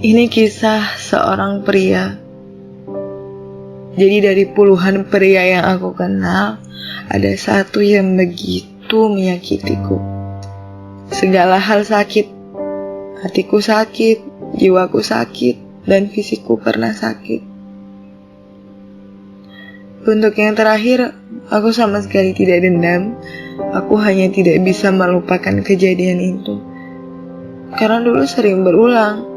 Ini kisah seorang pria. Jadi dari puluhan pria yang aku kenal, ada satu yang begitu menyakitiku. Segala hal sakit. Hatiku sakit, jiwaku sakit, dan fisikku pernah sakit. Untuk yang terakhir, aku sama sekali tidak dendam. Aku hanya tidak bisa melupakan kejadian itu. Karena dulu sering berulang.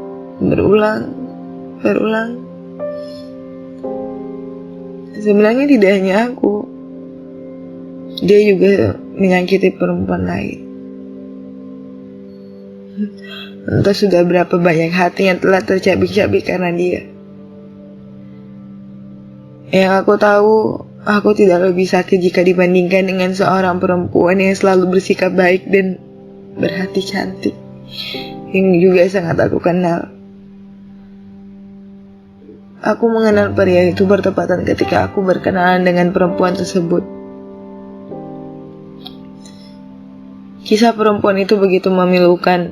Sebenarnya tidak hanya aku, dia juga menyakiti perempuan lain. Entah sudah berapa banyak hati yang telah tercabik-cabik karena dia. Yang aku tahu, aku tidak lebih sakit jika dibandingkan dengan seorang perempuan yang selalu bersikap baik dan berhati cantik, yang juga sangat aku kenal. Aku mengenal pria itu bertepatan ketika aku berkenalan dengan perempuan tersebut. Kisah perempuan itu begitu memilukan,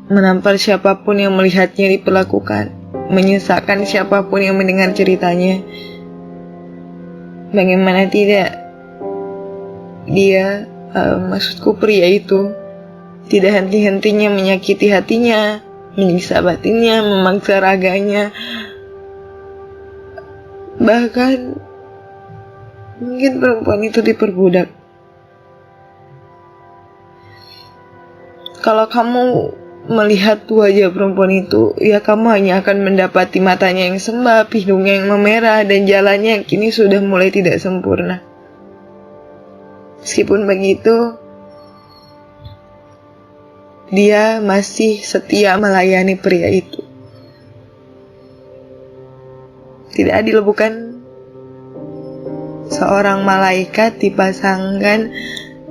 menampar siapapun yang melihatnya diperlakukan, menyesakkan siapapun yang mendengar ceritanya. Bagaimana tidak, dia, maksudku pria itu, tidak henti-hentinya menyakiti hatinya, menyiksa batinnya, memaksa raganya. Bahkan mungkin perempuan itu diperbudak. Kalau kamu melihat wajah perempuan itu, ya kamu hanya akan mendapati matanya yang sembab, hidungnya yang memerah, dan jalannya yang kini sudah mulai tidak sempurna. Meskipun begitu, dia masih setia melayani pria itu. Tidak adil, bukan? Seorang malaikat dipasangkan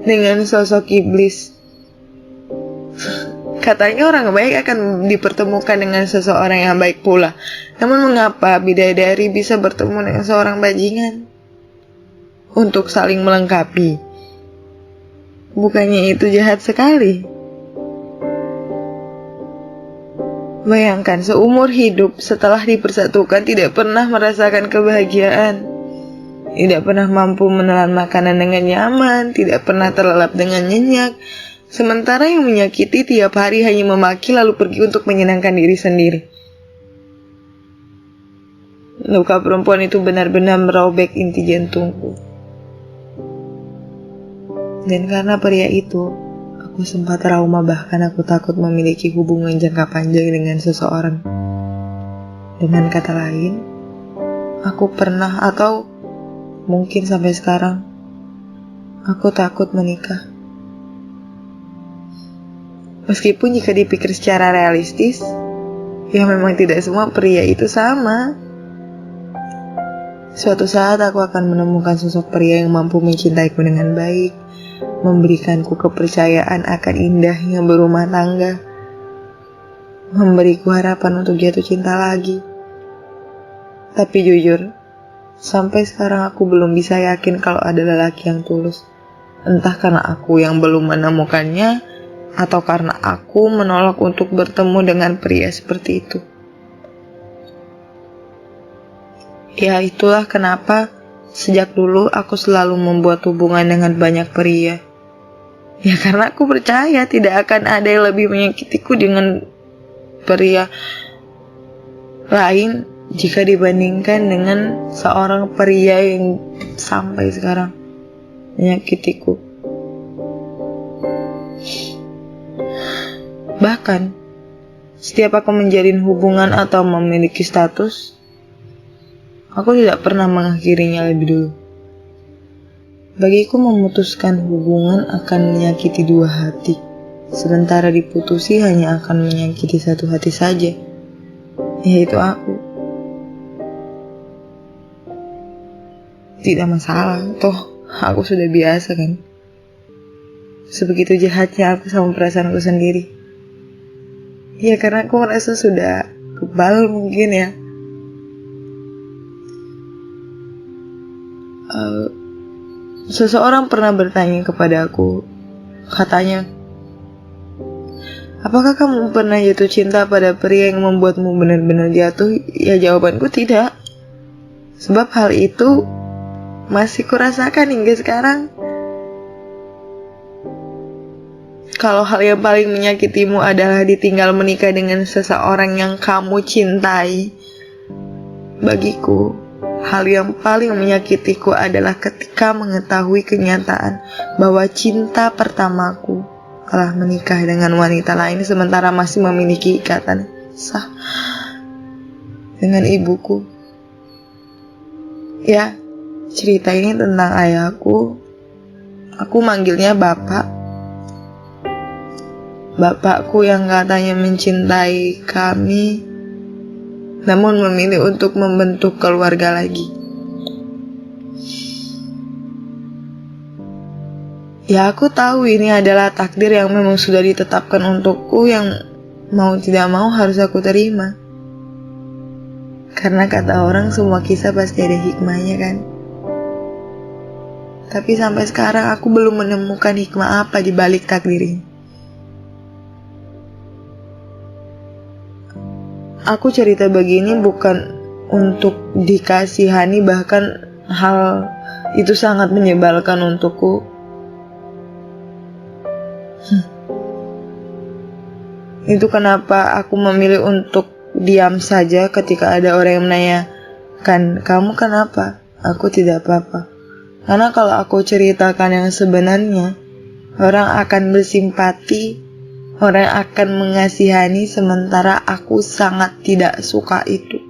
dengan sosok iblis. Katanya orang baik akan dipertemukan dengan seseorang yang baik pula. Namun mengapa bidadari bisa bertemu dengan seorang bajingan? Untuk saling melengkapi. Bukannya itu jahat sekali? Bayangkan, seumur hidup setelah dipersatukan tidak pernah merasakan kebahagiaan, tidak pernah mampu menelan makanan dengan nyaman, tidak pernah terlelap dengan nyenyak. Sementara yang menyakiti tiap hari hanya memaki lalu pergi untuk menyenangkan diri sendiri. Luka perempuan itu benar-benar merobek inti jantungku. Dan karena pria itu, aku sempat trauma, bahkan aku takut memiliki hubungan jangka panjang dengan seseorang. Dengan kata lain, aku pernah atau mungkin sampai sekarang, aku takut menikah. Meskipun jika dipikir secara realistis, ya memang tidak semua pria itu sama. Suatu saat aku akan menemukan sosok pria yang mampu mencintaiku dengan baik, memberikanku kepercayaan akan indahnya berumah tangga, memberiku harapan untuk jatuh cinta lagi. Tapi jujur, sampai sekarang aku belum bisa yakin kalau ada lelaki yang tulus. Entah karena aku yang belum menemukannya, atau karena aku menolak untuk bertemu dengan pria seperti itu. Ya, itulah kenapa sejak dulu aku selalu membuat hubungan dengan banyak pria. Ya, karena aku percaya tidak akan ada yang lebih menyakitiku dengan pria lain jika dibandingkan dengan seorang pria yang sampai sekarang menyakitiku. Bahkan, setiap aku menjalin hubungan atau memiliki status, aku tidak pernah mengakhirinya lebih dulu. Bagiku memutuskan hubungan akan menyakiti dua hati, sementara diputusi hanya akan menyakiti satu hati saja, yaitu aku. Tidak masalah, toh aku sudah biasa kan. Sebegitu jahatnya aku sama perasaanku sendiri. Ya karena aku merasa sudah kebal mungkin ya. Seseorang pernah bertanya kepada aku, katanya, Apakah kamu pernah jatuh cinta pada pria yang membuatmu benar-benar jatuh? Ya, jawabanku tidak. Sebab hal itu masih kurasakan hingga sekarang. Kalau hal yang paling menyakitimu adalah ditinggal menikah dengan seseorang yang kamu cintai, bagiku, hal yang paling menyakitiku adalah ketika mengetahui kenyataan bahwa cinta pertamaku telah menikah dengan wanita lain sementara masih memiliki ikatan sah dengan ibuku. Ya, cerita ini tentang ayahku. Aku manggilnya Bapak. Bapakku yang katanya mencintai kami, namun memilih untuk membentuk keluarga lagi. Ya, aku tahu ini adalah takdir yang memang sudah ditetapkan untukku, yang mau tidak mau harus aku terima. Karena kata orang semua kisah pasti ada hikmahnya kan. Tapi sampai sekarang aku belum menemukan hikmah apa di balik takdir ini. Aku cerita begini bukan untuk dikasihani, bahkan hal itu sangat menyebalkan untukku. Itu kenapa aku memilih untuk diam saja ketika ada orang yang menanyakan, "Kamu kenapa?" Aku tidak apa-apa. Karena kalau aku ceritakan yang sebenarnya, orang akan bersimpati, orang akan mengasihani, sementara aku sangat tidak suka itu.